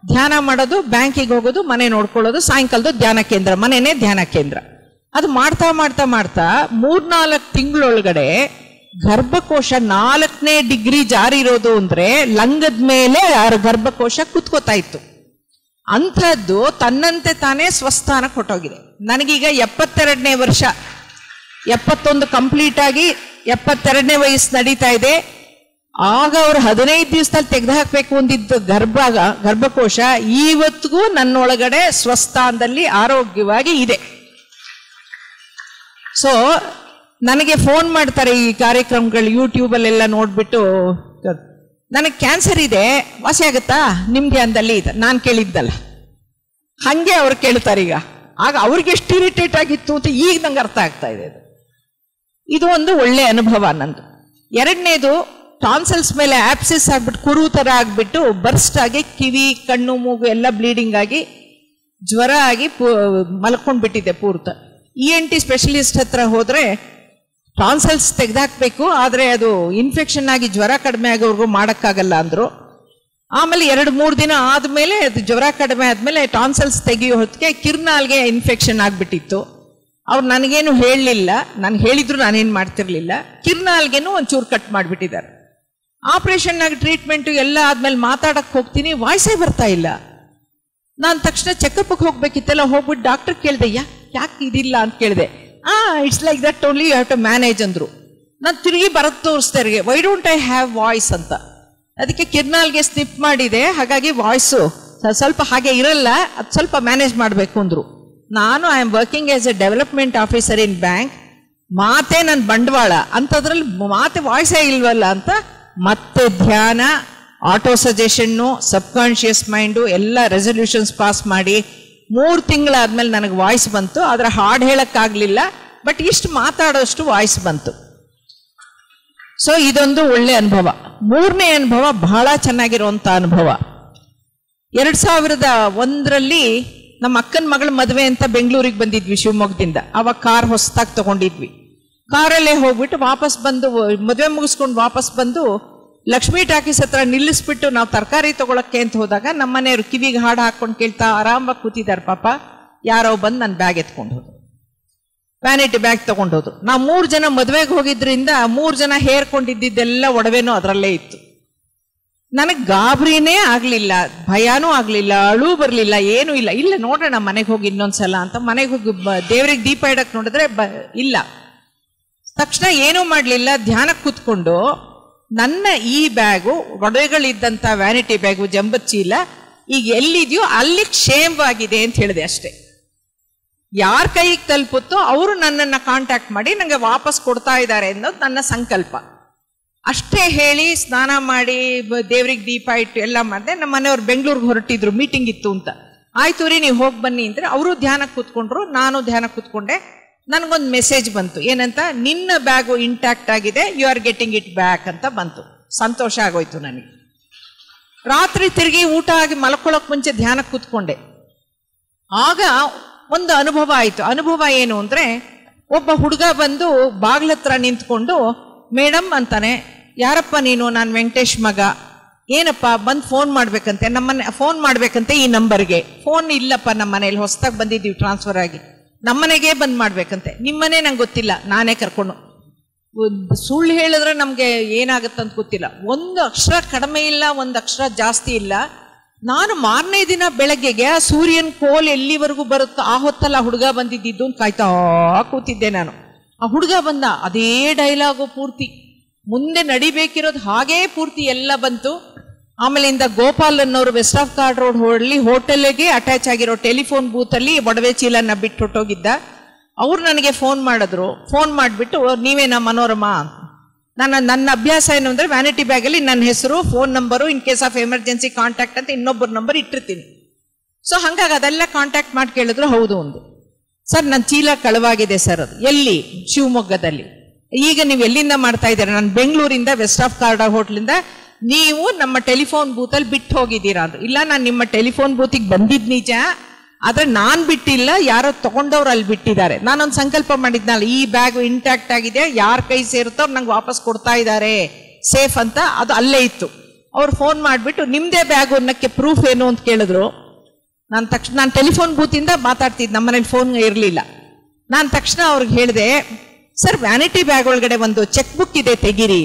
ಧ್ಯಾನ ಮಾಡೋದು, ಬ್ಯಾಂಕಿಗೆ ಹೋಗೋದು, ಮನೆ ನೋಡ್ಕೊಳ್ಳೋದು, ಸಾಯಂಕಾಲದ ಧ್ಯಾನ ಕೇಂದ್ರ, ಮನೆನೇ ಧ್ಯಾನ ಕೇಂದ್ರ. ಅದು ಮಾಡ್ತಾ ಮಾಡ್ತಾ ಮಾಡ್ತಾ 3-4 ತಿಂಗಳೊಳಗಡೆ ಗರ್ಭಕೋಶ 4ನೇ ಡಿಗ್ರಿ ಜಾರಿ ಇರೋದು ಅಂದ್ರೆ ಲಂಗದ ಮೇಲೆ ಗರ್ಭಕೋಶ ಕುತ್ಕೋತಾ ಇತ್ತು. ಅಂಥದ್ದು ತನ್ನಂತೆ ತಾನೇ ಸ್ವಸ್ಥಾನ ಕೊಟ್ಟೋಗಿದೆ. ನನಗೀಗ 72ನೇ ವರ್ಷ, 71 ಕಂಪ್ಲೀಟ್ ಆಗಿ 72ನೇ ವಯಸ್ಸು ನಡೀತಾ ಇದೆ. ಆಗ ಅವ್ರು 15 ದಿವಸದಲ್ಲಿ ತೆಗೆದು ಹಾಕ್ಬೇಕು ಅಂದಿದ್ದ ಗರ್ಭಕೋಶ ಇವತ್ತಿಗೂ ನನ್ನೊಳಗಡೆ ಸ್ವಸ್ಥಾನದಲ್ಲಿ ಆರೋಗ್ಯವಾಗಿ ಇದೆ. ಸೊ ನನಗೆ ಫೋನ್ ಮಾಡ್ತಾರೆ ಈ ಕಾರ್ಯಕ್ರಮಗಳು ಯೂಟ್ಯೂಬಲ್ಲೆಲ್ಲ ನೋಡ್ಬಿಟ್ಟು, ನನಗೆ ಕ್ಯಾನ್ಸರ್ ಇದೆ, ವಾಸಿ ಆಗುತ್ತಾ ನಿಮ್ಗೆ ಅಂದಲ್ಲಿ ಇದೆ ನಾನು ಕೇಳಿದ್ದಲ್ಲ, ಹಂಗೆ ಅವ್ರು ಕೇಳ್ತಾರೆ. ಈಗ ಆಗ ಅವ್ರಿಗೆ ಎಷ್ಟು ಇರಿಟೇಟ್ ಆಗಿತ್ತು ಅಂತ ಈಗ ನಂಗೆ ಅರ್ಥ ಆಗ್ತಾ ಇದೆ. ಇದು ಒಂದು ಒಳ್ಳೆ ಅನುಭವ ನಂದು. 2ನೇದು, ಟಾನ್ಸಲ್ಸ್ ಮೇಲೆ ಆಪ್ಸಿಸ್ ಆಗ್ಬಿಟ್ಟು ಕುರು ತರ ಆಗ್ಬಿಟ್ಟು ಬರ್ಸ್ಟ್ ಆಗಿ ಕಿವಿ, ಕಣ್ಣು, ಮೂಗು ಎಲ್ಲ ಬ್ಲೀಡಿಂಗ್ ಆಗಿ ಜ್ವರ ಆಗಿ ಮಲ್ಕೊಂಡ್ಬಿಟ್ಟಿದೆ ಪೂರ್ತ. ENT ಸ್ಪೆಷಲಿಸ್ಟ್ ಹತ್ರ ಹೋದ್ರೆ ಟಾನ್ಸಲ್ಸ್ ತೆಗೆದಾಕ್ಬೇಕು, ಆದ್ರೆ ಅದು ಇನ್ಫೆಕ್ಷನ್ ಆಗಿ ಜ್ವರ ಕಡಿಮೆ ಆಗೋವರೆಗೂ ಮಾಡೋಕ್ಕಾಗಲ್ಲ ಅಂದ್ರು. ಆಮೇಲೆ 2-3 ದಿನ ಆದ್ಮೇಲೆ ಅದು ಜ್ವರ ಕಡಿಮೆ ಆದ್ಮೇಲೆ ಟಾನ್ಸಲ್ಸ್ ತೆಗಿಯೋ ಹೊತ್ತಿಗೆ ಕಿರ್ನಾಲ್ಗೆ ಇನ್ಫೆಕ್ಷನ್ ಆಗ್ಬಿಟ್ಟಿತ್ತು. ಅವ್ರು ನನಗೇನು ಹೇಳಲಿಲ್ಲ, ನಾನು ಹೇಳಿದ್ರು ನಾನೇನು ಮಾಡ್ತಿರ್ಲಿಲ್ಲ. ಕಿರ್ನಾಲ್ಗೆನೂ ಒಂಚೂರು ಕಟ್ ಮಾಡಿಬಿಟ್ಟಿದ್ದಾರೆ. ಆಪರೇಷನ್ ಆಗಿ ಟ್ರೀಟ್ಮೆಂಟು ಎಲ್ಲ ಆದ್ಮೇಲೆ ಮಾತಾಡಕ್ ಹೋಗ್ತೀನಿ, ವಾಯ್ಸೇ ಬರ್ತಾ ಇಲ್ಲ. ನಾನು ತಕ್ಷಣ ಚೆಕಪ್ಗೆ ಹೋಗ್ಬೇಕಿತ್ತಲ್ಲ, ಹೋಗ್ಬಿಟ್ಟು ಡಾಕ್ಟರ್ ಕೇಳಿದೆ, ಯಾಕೆ ಇದಿಲ್ಲ ಅಂತ ಕೇಳಿದೆ. It's like that only you have to manage ಅಂದ್ರು. ನಾನು ತಿರುಗಿ ಬರತ್ ತೋರಿಸ್ತಾರೆ, why don't I have voice ಅಂತ. ಅದಕ್ಕೆ ಕಿರ್ನಾಲ್ಗೆ ಸ್ನಿಪ್ ಮಾಡಿದೆ, ಹಾಗಾಗಿ ವಾಯ್ಸು ಸ್ವಲ್ಪ ಹಾಗೆ ಇರಲ್ಲ, ಅದು ಸ್ವಲ್ಪ ಮ್ಯಾನೇಜ್ ಮಾಡಬೇಕು ಅಂದರು. ನಾನು I am working as A development officer in bank, ಮಾತೇ ನನ್ನ ಬಂಡವಾಳ ಅಂಥದ್ರಲ್ಲಿ ಮಾತೆ ವಾಯ್ಸೇ ಇಲ್ವಲ್ಲ ಅಂತ ಮತ್ತೆ ಧ್ಯಾನ, ಆಟೋ ಸಜೆಷನ್ನು, ಸಬ್ಕಾನ್ಷಿಯಸ್ ಮೈಂಡು ಎಲ್ಲ ರೆಸೊಲ್ಯೂಷನ್ಸ್ ಪಾಸ್ ಮಾಡಿ 3 ತಿಂಗಳಾದ್ಮೇಲೆ ನನಗೆ ವಾಯ್ಸ್ ಬಂತು. ಆದರೆ ಹಾಡು ಹೇಳೋಕ್ಕಾಗಲಿಲ್ಲ, ಬಟ್ ಇಷ್ಟು ಮಾತಾಡೋಷ್ಟು ವಾಯ್ಸ್ ಬಂತು. ಸೊ ಇದೊಂದು ಒಳ್ಳೆ ಅನುಭವ. 3ನೇ ಅನುಭವ ಬಹಳ ಚೆನ್ನಾಗಿರುವಂಥ ಅನುಭವ. 2001ರಲ್ಲಿ ನಮ್ಮ ಅಕ್ಕನ ಮಗಳ ಮದುವೆ ಅಂತ ಬೆಂಗಳೂರಿಗೆ ಬಂದಿದ್ವಿ ಶಿವಮೊಗ್ಗದಿಂದ. ಅವಾಗ ಕಾರ್ ಹೊಸದಾಗಿ ತಗೊಂಡಿದ್ವಿ. ಕಾರಲ್ಲೇ ಹೋಗ್ಬಿಟ್ಟು ವಾಪಸ್ ಬಂದು ಮದುವೆ ಮುಗಿಸ್ಕೊಂಡು ವಾಪಸ್ ಬಂದು ಲಕ್ಷ್ಮೀ ಟಾಕೀಸ್ ಹತ್ರ ನಿಲ್ಲಿಸ್ಬಿಟ್ಟು ನಾವು ತರಕಾರಿ ತಗೊಳಕ್ಕೆ ಅಂತ ಹೋದಾಗ ನಮ್ಮ ಮನೆಯವರು ಕಿವಿಗೆ ಹಾಡು ಹಾಕೊಂಡು ಕೇಳ್ತಾ ಆರಾಮಾಗಿ ಕೂತಿದ್ದಾರೆ. ಪಾಪ ಯಾರೋ ಬಂದು ನನ್ನ ಬ್ಯಾಗ್ ಎತ್ಕೊಂಡು ಹೋದ್ರು, ವ್ಯಾನಿಟಿ ಬ್ಯಾಗ್ ತಗೊಂಡೋದು. ನಾವು 3 ಜನ ಮದುವೆಗೆ ಹೋಗಿದ್ರಿಂದ 3 ಜನ ಹೇರ್ಕೊಂಡಿದ್ದೆಲ್ಲ ಒಡವೆನೂ ಅದರಲ್ಲೇ ಇತ್ತು. ನನಗೆ ಗಾಬರಿನೇ ಆಗಲಿಲ್ಲ, ಭಯನೂ ಆಗಲಿಲ್ಲ, ಅಳು ಬರಲಿಲ್ಲ, ಏನೂ ಇಲ್ಲ. ಇಲ್ಲ ನೋಡೋಣ ಮನೆಗೆ ಹೋಗಿ ಇನ್ನೊಂದ್ಸಲ ಅಂತ ಮನೆಗೆ ಹೋಗಿ ದೇವ್ರಿಗೆ ದೀಪ ಇಡಕ್ಕೆ ನೋಡಿದ್ರೆ ಇಲ್ಲ. ತಕ್ಷಣ ಏನೂ ಮಾಡಲಿಲ್ಲ, ಧ್ಯಾನಕ್ಕೆ ಕೂತ್ಕೊಂಡು ನನ್ನ ಈ ಬ್ಯಾಗು, ಒಡವೆಗಳಿದ್ದಂಥ ವ್ಯಾನಿಟಿ ಬ್ಯಾಗು, ಜಂಬದ ಚೀಲ ಈಗ ಎಲ್ಲಿದೆಯೋ ಅಲ್ಲಿ ಕ್ಷೇಮವಾಗಿದೆ ಅಂತ ಹೇಳಿದೆ ಅಷ್ಟೇ. ಯಾರ ಕೈಗೆ ತಲುಪುತ್ತೋ ಅವರು ನನ್ನನ್ನು ಕಾಂಟ್ಯಾಕ್ಟ್ ಮಾಡಿ ನನಗೆ ವಾಪಸ್ ಕೊಡ್ತಾ ಇದ್ದಾರೆ ಅನ್ನೋದು ನನ್ನ ಸಂಕಲ್ಪ. ಅಷ್ಟೇ ಹೇಳಿ ಸ್ನಾನ ಮಾಡಿ ದೇವ್ರಿಗೆ ದೀಪ ಇಟ್ಟು ಎಲ್ಲ ಮಾಡಿದೆ. ನಮ್ಮ ಮನೆಯವ್ರು ಬೆಂಗಳೂರಿಗೆ ಹೊರಟಿದ್ರು, ಮೀಟಿಂಗ್ ಇತ್ತು ಅಂತ. ಆಯ್ತು ರೀ ನೀವು ಹೋಗಿ ಬನ್ನಿ ಅಂದರೆ ಅವರು ಧ್ಯಾನಕ್ಕೆ ಕೂತ್ಕೊಂಡ್ರು, ನಾನು ಧ್ಯಾನಕ್ಕೆ ಕೂತ್ಕೊಂಡೆ. ನನಗೊಂದು ಮೆಸೇಜ್ ಬಂತು, ಏನಂತ, ನಿನ್ನ ಬ್ಯಾಗು ಇಂಟ್ಯಾಕ್ಟ್ ಆಗಿದೆ, you are getting it back ಅಂತ ಬಂತು. ಸಂತೋಷ ಆಗೋಯ್ತು ನನಗೆ. ರಾತ್ರಿ ತಿರುಗಿ ಊಟ ಆಗಿ ಮಲ್ಕೊಳ್ಳೋಕೆ ಮುಂಚೆ ಧ್ಯಾನಕ್ಕೆ ಕೂತ್ಕೊಂಡೆ. ಆಗ ಒಂದು ಅನುಭವ ಆಯಿತು. ಅನುಭವ ಏನು ಅಂದರೆ, ಒಬ್ಬ ಹುಡುಗ ಬಂದು ಬಾಗ್ಲ ಹತ್ರ ನಿಂತ್ಕೊಂಡು ಮೇಡಮ್ ಅಂತಾನೆ, ಯಾರಪ್ಪ ನೀನು? ನಾನು ವೆಂಕಟೇಶ್ ಮಗ. ಏನಪ್ಪ? ಬಂದು ಫೋನ್ ಮಾಡ್ಬೇಕಂತೆ, ನಮ್ಮನೆ ಫೋನ್ ಮಾಡ್ಬೇಕಂತೆ ಈ ನಂಬರ್ಗೆ. ಫೋನ್ ಇಲ್ಲಪ್ಪ ನಮ್ಮ ಮನೇಲಿ, ಹೊಸದಾಗಿ ಬಂದಿದ್ದೀವಿ ಟ್ರಾನ್ಸ್ಫರ್ ಆಗಿ, ನಮ್ಮನೆಗೆ ಬಂದು ಮಾಡ್ಬೇಕಂತೆ. ನಿಮ್ಮನೆ ನಂಗೆ ಗೊತ್ತಿಲ್ಲ, ನಾನೇ ಕರ್ಕೊಂಡು. ಸುಳ್ಳು ಹೇಳಿದ್ರೆ ನಮಗೆ ಏನಾಗುತ್ತಂತ ಗೊತ್ತಿಲ್ಲ. 1 ಅಕ್ಷರ ಕಡಿಮೆ ಇಲ್ಲ, 1 ಅಕ್ಷರ ಜಾಸ್ತಿ ಇಲ್ಲ. ನಾನು ಮಾರನೇ ದಿನ ಬೆಳಗ್ಗೆಗೆ ಸೂರ್ಯನ ಕೋಲ್ ಎಲ್ಲಿವರೆಗೂ ಬರುತ್ತೋ ಆ ಹೊತ್ತಲ್ಲ ಹುಡುಗ ಬಂದಿದ್ದು ಅಂತ ಕಾಯ್ತಾ ಕೂತಿದ್ದೆ ನಾನು. ಆ ಹುಡುಗ ಬಂದ, ಅದೇ ಡೈಲಾಗು ಪೂರ್ತಿ, ಮುಂದೆ ನಡಿಬೇಕಿರೋದು ಹಾಗೇ ಪೂರ್ತಿ ಎಲ್ಲ ಬಂತು. ಆಮೇಲಿಂದ ಗೋಪಾಲ್ ಅನ್ನೋರು ವೆಸ್ಟ್ ಆಫ್ ಕಾರ್ಡ್ ರೋಡ್ ಹೋಟೆಲ್ಗೆ ಅಟ್ಯಾಚ್ ಆಗಿರೋ ಟೆಲಿಫೋನ್ ಬೂತಲ್ಲಿ ಒಡವೆ ಚೀಲನ್ನ ಬಿಟ್ಟು ಹೊಟ್ಟೋಗಿದ್ದ. ಅವ್ರು ನನಗೆ ಫೋನ್ ಮಾಡಿದ್ರು. ಫೋನ್ ಮಾಡಿಬಿಟ್ಟು, ನೀವೇನಾ ಮನೋರಮಾ? ನನ್ನ ಅಭ್ಯಾಸ ಏನು ಅಂದರೆ, ವ್ಯಾನಿಟಿ ಬ್ಯಾಗಲ್ಲಿ ನನ್ನ ಹೆಸರು, phone number, in case of emergency contact ಅಂತ ಇನ್ನೊಬ್ಬರ ನಂಬರ್ ಇಟ್ಟಿರ್ತೀನಿ. ಸೊ ಹಾಗಾಗಿ ಅದೆಲ್ಲ ಕಾಂಟ್ಯಾಕ್ಟ್ ಮಾಡಿ ಕೇಳಿದ್ರು. ಹೌದು ಒಂದು, ಸರ್ ನನ್ನ ಚೀಲ ಕಳವಾಗಿದೆ ಸರ್. ಅದು ಎಲ್ಲಿ? ಶಿವಮೊಗ್ಗದಲ್ಲಿ. ಈಗ ನೀವು ಎಲ್ಲಿಂದ ಮಾಡ್ತಾ ಇದ್ದೀರಾ? ನಾನು ಬೆಂಗಳೂರಿಂದ ವೆಸ್ಟ್ ಆಫ್ ಕಾರ್ಡ್ ಹೋಟ್ಲಿಂದ. ನೀವು ನಮ್ಮ ಟೆಲಿಫೋನ್ ಬೂತಲ್ಲಿ ಬಿಟ್ಟು ಹೋಗಿದ್ದೀರಾ ಅಂತ. ಇಲ್ಲ, ನಾನು ನಿಮ್ಮ ಟೆಲಿಫೋನ್ ಬೂತಿಗೆ ಬಂದಿದ್ದು ನಿಜ, ಆದರೆ ನಾನು ಬಿಟ್ಟಿಲ್ಲ, ಯಾರೋ ತಗೊಂಡವ್ರು ಅಲ್ಲಿ ಬಿಟ್ಟಿದ್ದಾರೆ. ನಾನೊಂದು ಸಂಕಲ್ಪ ಮಾಡಿದ್ನಲ್ಲ, ಈ ಬ್ಯಾಗ್ ಇಂಟ್ಯಾಕ್ಟ್ ಆಗಿದೆ, ಯಾರ ಕೈ ಸೇರುತ್ತೋ ನಂಗೆ ವಾಪಸ್ ಕೊಡ್ತಾ ಇದ್ದಾರೆ ಸೇಫ್ ಅಂತ, ಅದು ಅಲ್ಲೇ ಇತ್ತು. ಅವ್ರು ಫೋನ್ ಮಾಡಿಬಿಟ್ಟು ನಿಮ್ಮದೇ ಬ್ಯಾಗು ಅನ್ನಕ್ಕೆ ಪ್ರೂಫ್ ಏನು ಅಂತ ಕೇಳಿದ್ರು. ನಾನು ಟೆಲಿಫೋನ್ ಬೂತಿಂದ ಮಾತಾಡ್ತಿದ್ದೆ, ನಮ್ಮ ಮನೇಲಿ ಫೋನ್ ಇರಲಿಲ್ಲ. ನಾನು ತಕ್ಷಣ ಅವ್ರಿಗೆ ಹೇಳಿದೆ, ಸರ್ ವ್ಯಾನಿಟಿ ಬ್ಯಾಗ್ ಒಳಗಡೆ ಒಂದು ಚೆಕ್ ಬುಕ್ ಇದೆ, ತೆಗೀರಿ.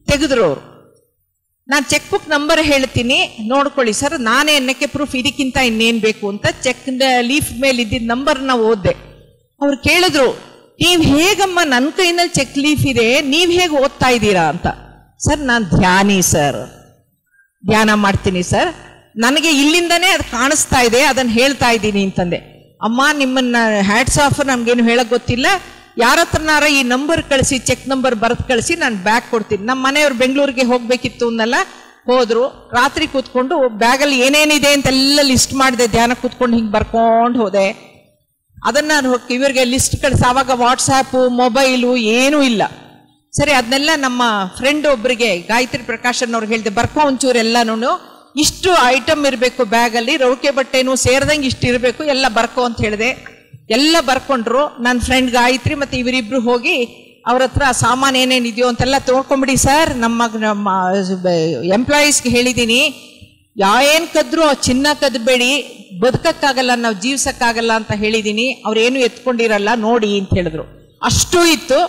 ತೆಗೆದ್ರು ಅವರು. ನಾನು ಚೆಕ್ ಬುಕ್ ನಂಬರ್ ಹೇಳ್ತೀನಿ, ನೋಡ್ಕೊಳ್ಳಿ ಸರ್, ನಾನೇ ಅನ್ನಕ್ಕೆ ಪ್ರೂಫ್, ಇದಕ್ಕಿಂತ ಇನ್ನೇನು ಬೇಕು ಅಂತ ಚೆಕ್ ಲೀಫ್ ಮೇಲೆ ಇದ್ದಿದ್ದ ನಂಬರ್ನ ಓದ್ದೆ. ಅವ್ರು ಕೇಳಿದ್ರು, ನೀವು ಹೇಗಮ್ಮ, ನನ್ನ ಕೈನಲ್ಲಿ ಚೆಕ್ ಲೀಫ್ ಇದೆ, ನೀವು ಹೇಗೆ ಓದ್ತಾ ಇದ್ದೀರಾ ಅಂತ. ಸರ್ ನಾನು ಧ್ಯಾನಿ ಸರ್, ಧ್ಯಾನ ಮಾಡ್ತೀನಿ ಸರ್, ನನಗೆ ಇಲ್ಲಿಂದನೇ ಅದು ಕಾಣಿಸ್ತಾ ಇದೆ, ಅದನ್ನು ಹೇಳ್ತಾ ಇದ್ದೀನಿ ಅಂತಂದೆ. ಅಮ್ಮ ನಿಮ್ಮನ್ನ ಹ್ಯಾಟ್ಸ್ ಆಫ್, ನಮ್ಗೇನು ಹೇಳಕ್ ಗೊತ್ತಿಲ್ಲ, ಯಾರ ಹತ್ರನಾರ ಈ ನಂಬರ್ ಕಳಿಸಿ, ಚೆಕ್ ನಂಬರ್ ಬರೆದು ಕಳಿಸಿ, ನಾನು ಬ್ಯಾಗ್ ಕೊಡ್ತೀನಿ. ನಮ್ಮ ಮನೆಯವ್ರು ಬೆಂಗಳೂರಿಗೆ ಹೋಗ್ಬೇಕಿತ್ತು ಅನ್ನೆಲ್ಲ ಹೋದ್ರು. ರಾತ್ರಿ ಕೂತ್ಕೊಂಡು ಬ್ಯಾಗಲ್ಲಿ ಏನೇನಿದೆ ಅಂತೆಲ್ಲ ಲಿಸ್ಟ್ ಮಾಡಿದೆ, ಧ್ಯಾನ ಕೂತ್ಕೊಂಡು ಹಿಂಗೆ ಬರ್ಕೊಂಡು ಹೋದೆ. ಅದನ್ನು ಇವರಿಗೆ ಲಿಸ್ಟ್ ಕಳಿಸಿ. ಆವಾಗ ವಾಟ್ಸಾಪು, ಮೊಬೈಲು ಏನೂ ಇಲ್ಲ. ಸರಿ, ಅದನ್ನೆಲ್ಲ ನಮ್ಮ ಫ್ರೆಂಡ್ ಒಬ್ಬರಿಗೆ, ಗಾಯತ್ರಿ ಪ್ರಕಾಶನ್ ಅವ್ರಿಗೆ ಹೇಳಿದೆ, ಬರ್ಕೊ ಒಂಚೂರು ಎಲ್ಲನೂ, ಇಷ್ಟು ಐಟಮ್ ಇರಬೇಕು ಬ್ಯಾಗಲ್ಲಿ, ರೌಕೆ ಬಟ್ಟೆನೂ ಸೇರಿದಂಗೆ ಇಷ್ಟು ಇರಬೇಕು, ಎಲ್ಲ ಬರ್ಕೊ ಅಂತ ಹೇಳಿದೆ. ಎಲ್ಲ ಬರ್ಕೊಂಡ್ರು. ನನ್ನ ಫ್ರೆಂಡ್ ಗಾಯತ್ರಿ ಮತ್ತು ಇವರಿಬ್ರು ಹೋಗಿ ಅವ್ರ ಹತ್ರ ಸಾಮಾನು ಏನೇನಿದೆಯೋ ಅಂತೆಲ್ಲ ತೊಳ್ಕೊಂಬಿಡಿ ಸರ್, ನಮ್ಮ ಎಂಪ್ಲಾಯೀಸ್ಗೆ ಹೇಳಿದ್ದೀನಿ, ಏನು ಕದ್ರು ಚಿನ್ನ ಕದ್ಬೇಡಿ, ಬದುಕಕ್ಕಾಗಲ್ಲ, ನಾವು ಜೀವಿಸಕ್ಕಾಗಲ್ಲ ಅಂತ ಹೇಳಿದ್ದೀನಿ, ಅವ್ರೇನು ಎತ್ಕೊಂಡಿರಲ್ಲ ನೋಡಿ ಅಂತ ಹೇಳಿದ್ರು. ಅಷ್ಟೂ ಇತ್ತು,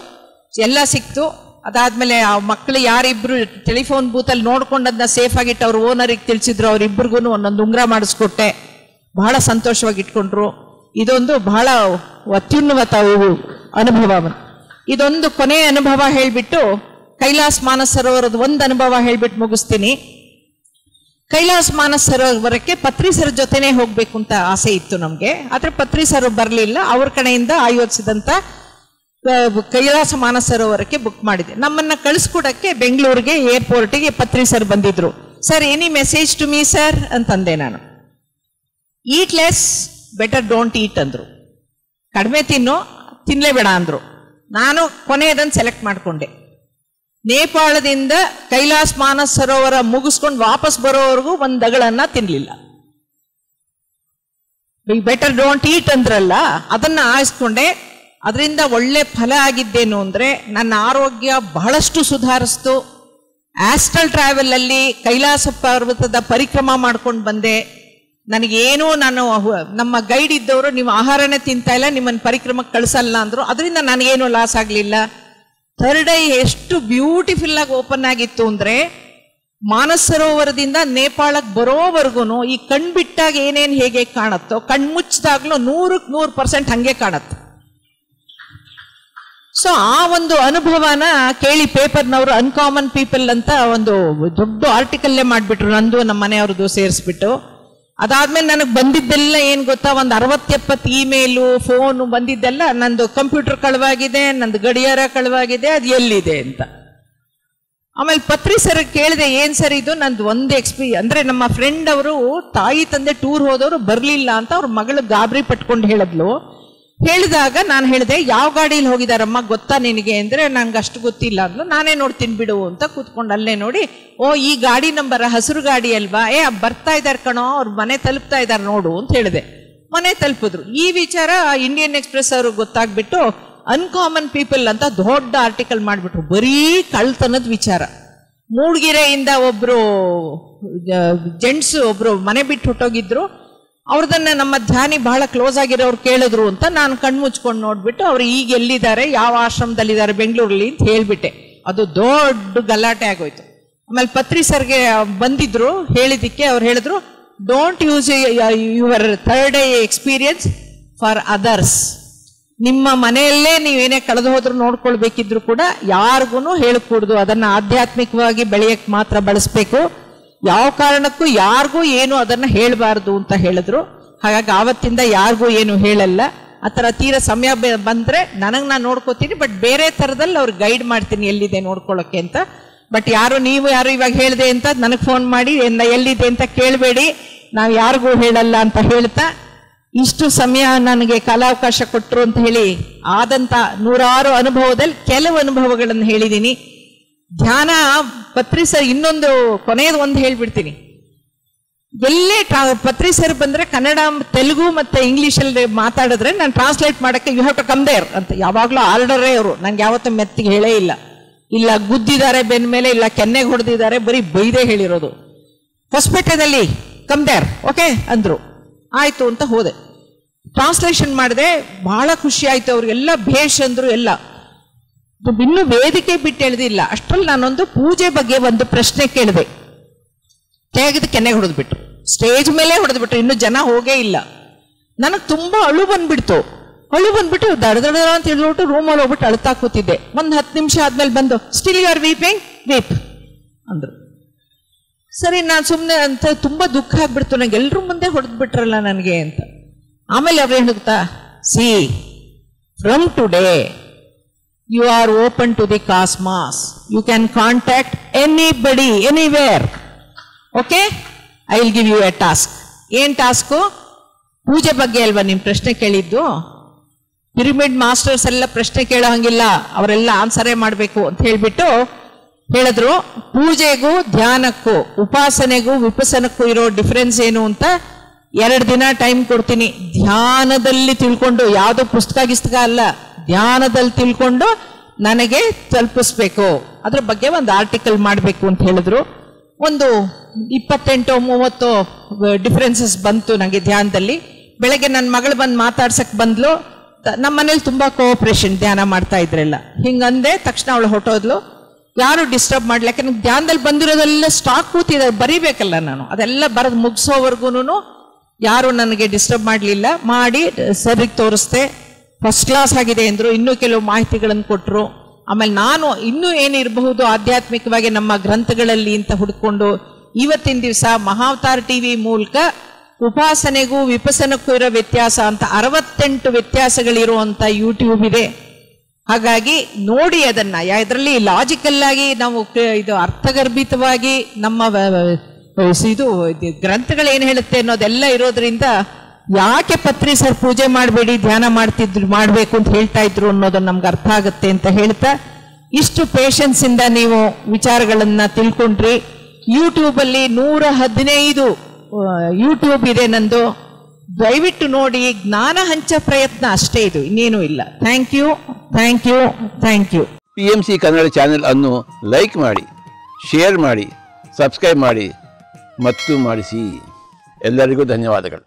ಎಲ್ಲ ಸಿಕ್ತು. ಅದಾದ್ಮೇಲೆ ಆ ಮಕ್ಕಳು ಯಾರಿಬ್ರು ಟೆಲಿಫೋನ್ ಬೂತಲ್ಲಿ ನೋಡ್ಕೊಂಡದನ್ನ ಸೇಫ್ ಆಗಿಟ್ಟು ಅವ್ರ ಓನರಿಗೆ ತಿಳಿಸಿದ್ರು. ಅವ್ರಿಬ್ರಿಗೂ ಒಂದೊಂದು ಉಂಗುರ ಮಾಡಿಸ್ಕೊಟ್ಟೆ. ಬಹಳ ಸಂತೋಷವಾಗಿ ಇಟ್ಕೊಂಡ್ರು. ಇದೊಂದು ಬಹಳ ಅತ್ಯುನ್ನತ ಅನುಭವ. ಇದೊಂದು ಕೊನೆಯ ಅನುಭವ ಹೇಳ್ಬಿಟ್ಟು ಕೈಲಾಸ ಮಾನಸ ಸರೋವರದ ಒಂದು ಅನುಭವ ಹೇಳ್ಬಿಟ್ಟು ಮುಗಿಸ್ತೀನಿ. ಕೈಲಾಸ ಮಾನಸ ಸರೋವರಕ್ಕೆ ಪತ್ರಿ ಸರ್ ಜೊತೆನೆ ಹೋಗ್ಬೇಕು ಅಂತ ಆಸೆ ಇತ್ತು ನಮ್ಗೆ. ಆದ್ರೆ ಪತ್ರಿ ಸರ್ ಬರಲಿಲ್ಲ. ಅವ್ರ ಕಡೆಯಿಂದ ಆಯೋಜಿಸಿದಂತ ಕೈಲಾಸ ಮಾನಸ ಸರೋವರಕ್ಕೆ ಬುಕ್ ಮಾಡಿದೆ. ನಮ್ಮನ್ನ ಕಳಿಸ್ಕೊಡಕ್ಕೆ ಬೆಂಗಳೂರಿಗೆ ಏರ್ಪೋರ್ಟ್ಗೆ ಪತ್ರಿ ಸರ್ ಬಂದಿದ್ರು. Sir any message to me sir ಅಂತಂದೆ ನಾನು. Eat less better don't eat ಅಂದ್ರು. ಕಡಿಮೆ ತಿನ್ಲೇಬೇಡ ಅಂದ್ರು. ನಾನು ಕೊನೆಯದನ್ನು ಸೆಲೆಕ್ಟ್ ಮಾಡಿಕೊಂಡೆ. ನೇಪಾಳದಿಂದ ಕೈಲಾಸ ಮಾನಸ ಸರೋವರ ಮುಗಿಸ್ಕೊಂಡು ವಾಪಸ್ ಬರೋವರೆಗೂ ಒಂದು ದಗಳನ್ನ ತಿನ್ಲಿಲ್ಲ. ಬೆಟರ್ ಡೋಂಟ್ ಈಟ್ ಅಂದ್ರಲ್ಲ, ಅದನ್ನ ಆಯಿಸ್ಕೊಂಡೆ. ಅದರಿಂದ ಒಳ್ಳೆ ಫಲ ಆಗಿದ್ದೇನು ಅಂದ್ರೆ ನನ್ನ ಆರೋಗ್ಯ ಬಹಳಷ್ಟು ಸುಧಾರಿಸ್ತು. ಆಸ್ಟ್ರಲ್ ಟ್ರಾವೆಲ್ ಅಲ್ಲಿ ಕೈಲಾಸ ಪರ್ವತದ ಪರಿಕ್ರಮ ಮಾಡ್ಕೊಂಡು ಬಂದೆ. ನನಗೇನು ನಮ್ಮ ಗೈಡ್ ಇದ್ದವರು ನೀವು ಆಹಾರನೇ ತಿಂತಾ ಇಲ್ಲ, ನಿಮ್ಮನ್ನು ಪರಿಕ್ರಮಕ್ಕೆ ಕಳಿಸಲ್ಲ ಅಂದ್ರು. ಅದರಿಂದ ನನಗೇನು ಲಾಸ್ ಆಗಲಿಲ್ಲ. ಥರ್ಡ್ ಐ ಎಷ್ಟು ಬ್ಯೂಟಿಫುಲ್ ಆಗಿ ಓಪನ್ ಆಗಿತ್ತು ಅಂದ್ರೆ ಮಾನಸ ಸರೋವರದಿಂದ ನೇಪಾಳಕ್ಕೆ ಬರೋವರೆಗೂ ಈ ಕಣ್ಬಿಟ್ಟಾಗ ಏನೇನು ಹೇಗೆ ಕಾಣುತ್ತೋ ಕಣ್ಮುಚ್ಚಿದಾಗ್ಲೂ 100% ಹಂಗೆ ಕಾಣುತ್ತೆ. ಸೊ ಆ ಒಂದು ಅನುಭವನ ಕೇಳಿ ಪೇಪರ್ನವರು ಅನ್ಕಾಮನ್ ಪೀಪಲ್ ಅಂತ ಒಂದು ದೊಡ್ಡ ಆರ್ಟಿಕಲ್ಲೇ ಮಾಡಿಬಿಟ್ರು, ನಂದು ನಮ್ಮ ಮನೆಯವ್ರದ್ದು ಸೇರಿಸ್ಬಿಟ್ಟು. ಅದಾದ್ಮೇಲೆ ನನಗೆ ಬಂದಿದ್ದೆಲ್ಲ ಏನ್ ಗೊತ್ತಾ, ಒಂದು 60-70 ಇಮೇಲು ಫೋನು ಬಂದಿದ್ದೆಲ್ಲ ನಂದು ಕಂಪ್ಯೂಟರ್ ಕಳವಾಗಿದೆ, ನಂದು ಗಡಿಯಾರ ಕಳವಾಗಿದೆ, ಅದು ಎಲ್ಲಿದೆ ಅಂತ. ಆಮೇಲೆ ಪತ್ರಿ ಸರ್ ಕೇಳಿದೆ, ಏನ್ ಸರ್ ಇದು, ನಂದು ಒಂದು ಅಂದ್ರೆ ನಮ್ಮ ಫ್ರೆಂಡ್ ಅವರು ತಾಯಿ ತಂದೆ ಟೂರ್ ಹೋದವರು ಬರ್ಲಿಲ್ಲ ಅಂತ ಅವ್ರ ಮಗಳು ಗಾಬರಿ ಪಟ್ಕೊಂಡು ಹೇಳಿದಾಗ ನಾನು ಹೇಳಿದೆ, ಯಾವ ಗಾಡಿಯಲ್ಲಿ ಹೋಗಿದಾರಮ್ಮ ಗೊತ್ತಾ ನಿನಗೆ ಅಂದ್ರೆ ನಂಗೆ ಅಷ್ಟು ಗೊತ್ತಿಲ್ಲ ಅಂದ್ಲು. ನಾನೇ ನೋಡ್ತೀನಿ ಬಿಡು ಅಂತ ಕೂತ್ಕೊಂಡು ಅಲ್ಲೇ ನೋಡಿ, ಓ ಈ ಗಾಡಿ ನಂಬರ್ ಹಸಿರು ಗಾಡಿ ಅಲ್ವಾ, ಬರ್ತಾ ಇದಾರೆ ಕಣೋ, ಅವ್ರ ಮನೆ ತಲುಪ್ತಾ ಇದಾರೆ ನೋಡು ಅಂತ ಹೇಳಿದೆ. ಮನೆ ತಲುಪಿದ್ರು. ಈ ವಿಚಾರ ಇಂಡಿಯನ್ ಎಕ್ಸ್ಪ್ರೆಸ್ ಅವ್ರಿಗೆ ಗೊತ್ತಾಗ್ಬಿಟ್ಟು ಅನ್ಕಾಮನ್ ಪೀಪಲ್ ಅಂತ ದೊಡ್ಡ ಆರ್ಟಿಕಲ್ ಮಾಡಿಬಿಟ್ರು, ಬರೀ ಕಳ್ತನದ ವಿಚಾರ. ಮೂಡ್ಗೆರೆಯಿಂದ ಒಬ್ರು ಜೆಂಟ್ಸ್ ಒಬ್ರು ಮನೆ ಬಿಟ್ಟು ಹೊಟ್ಟೋಗಿದ್ರು. ಅವ್ರದನ್ನ ನಮ್ಮ ಧ್ಯಾನಿ ಬಹಳ ಕ್ಲೋಸ್ ಆಗಿರೋರು ಕೇಳಿದ್ರು ಅಂತ ನಾನು ಕಣ್ಮುಚ್ಕೊಂಡು ನೋಡ್ಬಿಟ್ಟು ಅವ್ರು ಈಗ ಎಲ್ಲಿದ್ದಾರೆ, ಯಾವ ಆಶ್ರಮದಲ್ಲಿದ್ದಾರೆ ಬೆಂಗಳೂರಲ್ಲಿ ಅಂತ ಹೇಳ್ಬಿಟ್ಟೆ. ಅದು ದೊಡ್ಡ ಗಲಾಟೆ ಆಗೋಯ್ತು. ಆಮೇಲೆ ಪತ್ರಿ ಸರ್ಗೆ ಬಂದಿದ್ರು ಹೇಳಿದ್ದಕ್ಕೆ ಅವ್ರು ಹೇಳಿದ್ರು, don't use your third I experience for others. ನಿಮ್ಮ ಮನೆಯಲ್ಲೇ ನೀವೇನೇ ಕಳೆದು ಹೋದ್ರು ನೋಡ್ಕೊಳ್ಬೇಕಿದ್ರು ಕೂಡ ಯಾರಿಗೂ ಹೇಳಕೂಡ್ದು, ಅದನ್ನ ಆಧ್ಯಾತ್ಮಿಕವಾಗಿ ಬೆಳೆಯಕ್ಕೆ ಮಾತ್ರ ಬಳಸಬೇಕು, ಯಾವ ಕಾರಣಕ್ಕೂ ಯಾರಿಗೂ ಏನು ಅದನ್ನ ಹೇಳಬಾರ್ದು ಅಂತ ಹೇಳಿದ್ರು. ಹಾಗಾಗಿ ಆವತ್ತಿಂದ ಯಾರಿಗೂ ಏನು ಹೇಳಲ್ಲ. ಆ ಥರ ತೀರ ಸಮಯ ಬಂದ್ರೆ ನಾನು ನೋಡ್ಕೋತೀನಿ, ಬಟ್ ಬೇರೆ ಥರದಲ್ಲಿ ಅವ್ರು ಗೈಡ್ ಮಾಡ್ತೀನಿ ಎಲ್ಲಿದೆ ನೋಡ್ಕೊಳ್ಳೋಕೆ ಅಂತ. ಬಟ್ ನೀವು ಯಾರು ಇವಾಗ ಹೇಳಿದೆ ಅಂತ ನನಗೆ ಫೋನ್ ಮಾಡಿ ಎಲ್ಲಿದೆ ಅಂತ ಕೇಳಬೇಡಿ, ನಾವು ಯಾರಿಗೂ ಹೇಳಲ್ಲ ಅಂತ ಹೇಳ್ತಾ ಇಷ್ಟು ಸಮಯ ನನಗೆ ಕಾಲಾವಕಾಶ ಕೊಟ್ಟರು ಅಂತ ಹೇಳಿ ಆದಂತ 100 ಅನುಭವದಲ್ಲಿ ಕೆಲವು ಅನುಭವಗಳನ್ನು ಹೇಳಿದ್ದೀನಿ. ಧ್ಯಾನ ಪತ್ರಿ ಸರ್ ಇನ್ನೊಂದು ಕೊನೆಯದು ಒಂದು ಹೇಳ್ಬಿಡ್ತೀನಿ. ಎಲ್ಲೇ ಪತ್ರಿ ಸರ್ ಬಂದ್ರೆ ಕನ್ನಡ, ತೆಲುಗು ಮತ್ತೆ ಇಂಗ್ಲಿಷಲ್ಲಿ ಮಾತಾಡಿದ್ರೆ ನಾನು ಟ್ರಾನ್ಸ್ಲೇಟ್ ಮಾಡಕ್ಕೆ you have to come there ಅಂತ ಯಾವಾಗ್ಲೂ ಆರ್ಡರೇ ಅವರು. ನಂಗೆ ಯಾವತ್ತೂ ಮೆತ್ತಿಗೆ ಹೇಳೇ ಇಲ್ಲ ಗುದ್ದಿದ್ದಾರೆ ಬೆನ್ ಮೇಲೆ, ಇಲ್ಲ ಕೆನ್ನೆಗೆ ಹೊಡೆದಿದ್ದಾರೆ, ಬರೀ ಬೈದೇ ಹೇಳಿರೋದು. ಹೊಸಪೇಟೆದಲ್ಲಿ ಕಮ್ ದೇರ್ ಓಕೆ ಅಂದ್ರು, ಆಯ್ತು ಅಂತ ಹೋದೆ. ಟ್ರಾನ್ಸ್ಲೇಷನ್ ಮಾಡಿದೆ, ಬಹಳ ಖುಷಿ ಆಯ್ತು ಅವ್ರಿಗೆಲ್ಲ. ಭೇಷ್ ಅಂದ್ರು ಎಲ್ಲ. ಇನ್ನೂ ವೇದಿಕೆ ಬಿಟ್ಟು ಎಳೆದಿಲ್ಲ ಅಷ್ಟರಲ್ಲಿ ನಾನೊಂದು ಪೂಜೆ ಬಗ್ಗೆ ಒಂದು ಪ್ರಶ್ನೆ ಕೇಳಿದೆ. ತೆಗೆದು ಕೆನ್ನೆಗೆ ಹೊಡೆದ್ಬಿಟ್ರು, ಸ್ಟೇಜ್ ಮೇಲೆ ಹೊಡೆದ್ಬಿಟ್ರು. ಇನ್ನು ಜನ ಹೋಗೇ ಇಲ್ಲ. ನನಗೆ ತುಂಬಾ ಅಳು ಬಂದ್ಬಿಟ್ಟು ದಡ ಅಂತ ಹೇಳ್ಬಿಟ್ಟು ರೂಮಲ್ಲಿ ಹೋಗ್ಬಿಟ್ಟು ಅಳ್ತಾ ಕೂತಿದ್ದೆ. ಒಂದು 10 ನಿಮಿಷ ಆದ್ಮೇಲೆ ಬಂದು, still you are weeping, weep ಅಂದ್ರು. ಸರಿ, ನಾನು ಸುಮ್ಮನೆ ಅಂತ ತುಂಬಾ ದುಃಖ ಆಗ್ಬಿಡ್ತು, ನಂಗೆ ಎಲ್ರೂ ಮುಂದೆ ಹೊಡೆದ್ಬಿಟ್ರಲ್ಲ ನನಗೆ ಅಂತ. ಆಮೇಲೆ ಅವ್ರು ಹೇಳುತ್ತಾ, C from today you are open to the cosmos, you can contact anybody anywhere, okay, I will give you a task. ಏನ್ ಟಾಸ್ಕು? ಪೂಜೆ ಬಗ್ಗೆ ಅಲ್ವಾ ನಿಮ್ ಪ್ರಶ್ನೆ ಕೇಳಿದ್ದು? ಪಿರಮಿಡ್ ಮಾಸ್ಟರ್ಸ್ ಎಲ್ಲ ಪ್ರಶ್ನೆ ಕೇಳೋ ಹಂಗಿಲ್ಲ, ಅವರೆಲ್ಲ ಆನ್ಸರೇ ಮಾಡಬೇಕು ಅಂತ ಹೇಳ್ಬಿಟ್ಟು ಹೇಳಿದ್ರು. ಪೂಜೆಗೂ ಧ್ಯಾನಕ್ಕೂ ಉಪಾಸನೆಗೂ ವಿಪಸನಕ್ಕೂ ಇರೋ ಡಿಫರೆನ್ಸ್ ಏನು ಅಂತ 2 ದಿನ ಟೈಮ್ ಕೊಡ್ತೀನಿ. ಧ್ಯಾನದಲ್ಲಿ ತಿಳ್ಕೊಂಡು, ಯಾವುದೋ ಪುಸ್ತಕ ಅಲ್ಲ, ಧ್ಯಾನದಲ್ಲಿ ತಿಳ್ಕೊಂಡು ನನಗೆ ತಲುಪಿಸ್ಬೇಕು, ಅದ್ರ ಬಗ್ಗೆ ಒಂದು ಆರ್ಟಿಕಲ್ ಮಾಡಬೇಕು ಅಂತ ಹೇಳಿದ್ರು. ಒಂದು 28-30 ಡಿಫರೆನ್ಸಸ್ ಬಂತು ನನಗೆ ಧ್ಯಾನದಲ್ಲಿ. ಬೆಳಗ್ಗೆ ನನ್ನ ಮಗಳು ಬಂದು ಮಾತಾಡ್ಸಕ್ ಬಂದ್ಲು. ನಮ್ಮ ಮನೇಲಿ ತುಂಬಾ ಕೋಆಪರೇಷನ್, ಧ್ಯಾನ ಮಾಡ್ತಾ ಇದ್ರೆಲ್ಲ. ಹಿಂಗಂದೆ ತಕ್ಷಣ ಅವಳು ಹೊಟ್ಟೋದ್ಲು. ಯಾರು ಡಿಸ್ಟರ್ಬ್ ಮಾಡ್ಲಿ, ಯಾಕಂದ್ರೆ ಧ್ಯಾನದಲ್ಲಿ ಬಂದಿರೋದೆಲ್ಲ ಸ್ಟಾಕ್ ಕೂತಿದ್ದಾರೆ, ಬರೀಬೇಕಲ್ಲ ನಾನು. ಅದೆಲ್ಲ ಬರೆದು ಮುಗಿಸೋವರೆಗೂ ಯಾರು ನನಗೆ ಡಿಸ್ಟರ್ಬ್ ಮಾಡಲಿಲ್ಲ. ಮಾಡಿ ಸರಿಗೆ ತೋರಿಸ್ದೆ, ಫಸ್ಟ್ ಕ್ಲಾಸ್ ಆಗಿದೆ ಅಂದ್ರು. ಇನ್ನೂ ಕೆಲವು ಮಾಹಿತಿಗಳನ್ನು ಕೊಟ್ಟರು. ಆಮೇಲೆ ನಾನು ಇನ್ನೂ ಏನಿರಬಹುದು ಆಧ್ಯಾತ್ಮಿಕವಾಗಿ ನಮ್ಮ ಗ್ರಂಥಗಳಲ್ಲಿ ಅಂತ ಹುಡ್ಕೊಂಡು ಇವತ್ತಿನ ದಿವಸ ಮಹಾವತಾರ್ ಟಿವಿ ಮೂಲಕ ಉಪಾಸನೆಗೂ ವಿಪಸನಕ್ಕೂ ಇರೋ ವ್ಯತ್ಯಾಸ ಅಂತ 68 ವ್ಯತ್ಯಾಸಗಳಿರುವಂಥ ಯೂಟ್ಯೂಬ್ ಇದೆ. ಹಾಗಾಗಿ ನೋಡಿ ಅದನ್ನ, ಇದರಲ್ಲಿ ಲಾಜಿಕಲ್ ಆಗಿ ನಾವು ಇದು ಅರ್ಥಗರ್ಭಿತವಾಗಿ ನಮ್ಮ ಇದು ಗ್ರಂಥಗಳೇನು ಹೇಳುತ್ತೆ ಅನ್ನೋದೆಲ್ಲ ಇರೋದ್ರಿಂದ ಯಾಕೆ ಪತ್ರಿ ಸರ್ ಪೂಜೆ ಮಾಡಬೇಡಿ ಧ್ಯಾನ ಮಾಡಬೇಕು ಅಂತ ಹೇಳ್ತಾ ಇದ್ರು ಅನ್ನೋದನ್ನ ನಮ್ಗೆ ಅರ್ಥ ಆಗುತ್ತೆ ಅಂತ ಹೇಳ್ತಾ, ಇಷ್ಟು ಪೇಷನ್ಸ್ ಇಂದ ನೀವು ವಿಚಾರಗಳನ್ನ ತಿಳ್ಕೊಂಡ್ರಿ. ಯೂಟ್ಯೂಬಲ್ಲಿ 115 ಯೂಟ್ಯೂಬ್ ಇದೆ ನಂದು, ದಯವಿಟ್ಟು ನೋಡಿ. ಜ್ಞಾನ ಹಂಚ ಪ್ರಯತ್ನ ಅಷ್ಟೇ, ಇದು ಇನ್ನೇನು ಇಲ್ಲ. Thank you, thank you, thank you. PMC Kannada channel ಅನ್ನು ಲೈಕ್ ಮಾಡಿ, ಶೇರ್ ಮಾಡಿ, ಸಬ್ಸ್ಕ್ರೈಬ್ ಮಾಡಿ ಮತ್ತು ಮಾಡಿಸಿ. ಎಲ್ಲರಿಗೂ ಧನ್ಯವಾದಗಳು.